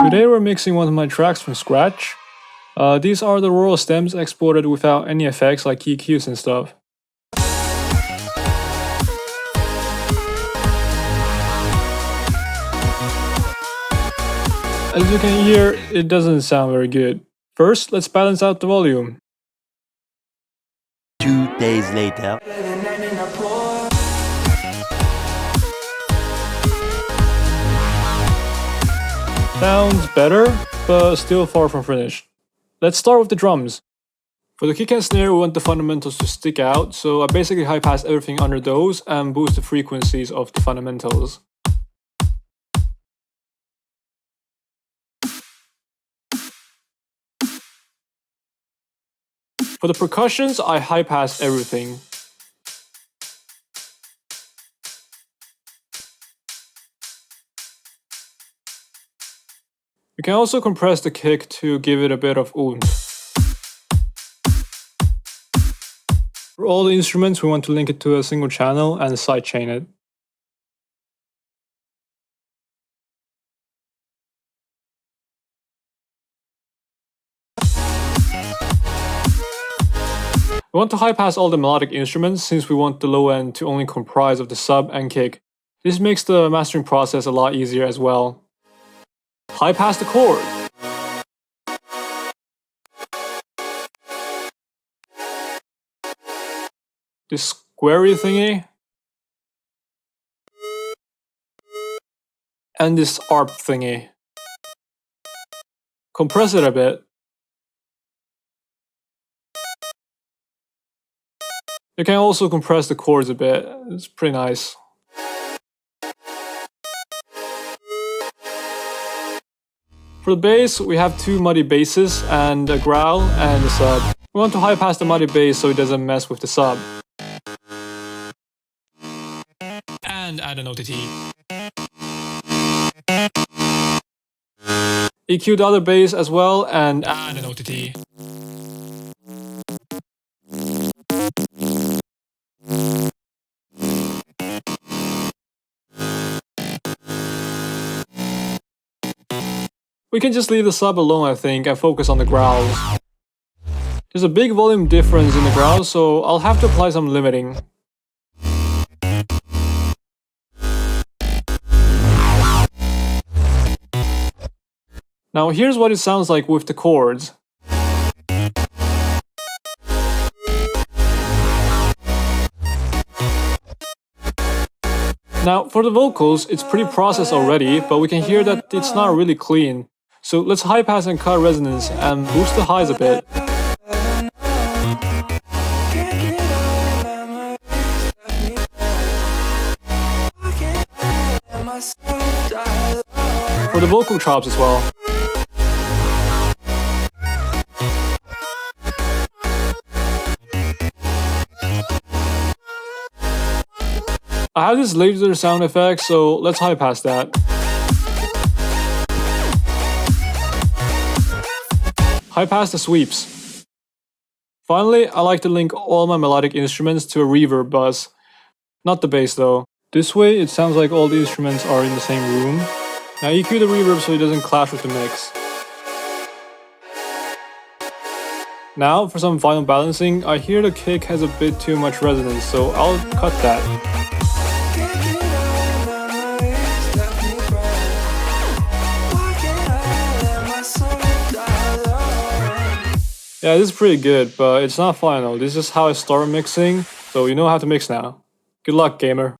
Today we're mixing one of my tracks from scratch. These are the raw stems exported without any effects like EQs and stuff. As you can hear, it doesn't sound very good. First, let's balance out the volume. 2 days later. Sounds better, but still far from finished. Let's start with the drums. For the kick and snare, we want the fundamentals to stick out, so I basically high-pass everything under those and boost the frequencies of the fundamentals. For the percussions, I high-pass everything. You can also compress the kick to give it a bit of oomph. For all the instruments, we want to link it to a single channel and sidechain it. We want to high-pass all the melodic instruments since we want the low end to only comprise of the sub and kick. This makes the mastering process a lot easier as well. High-pass the chord. This squarey thingy. And this ARP thingy. Compress it a bit. You can also compress the chords a bit. It's pretty nice. For the bass, we have two muddy basses and a growl and a sub. We want to high pass the muddy bass so it doesn't mess with the sub. And add an OTT. EQ the other bass as well and add an OTT. We can just leave the sub alone, I think, and focus on the growls. There's a big volume difference in the growls, so I'll have to apply some limiting. Now here's what it sounds like with the chords. Now for the vocals, it's pretty processed already, but we can hear that it's not really clean. So let's high pass and cut resonance and boost the highs a bit. For the vocal chops as well. I have this laser sound effect, so let's high pass that. High pass the sweeps. Finally, I like to link all my melodic instruments to a reverb bus. Not the bass though. This way, it sounds like all the instruments are in the same room. Now EQ the reverb so it doesn't clash with the mix. Now, for some final balancing, I hear the kick has a bit too much resonance, so I'll cut that. Yeah, this is pretty good, but it's not final. This is how I start mixing, so you know how to mix now. Good luck, gamer.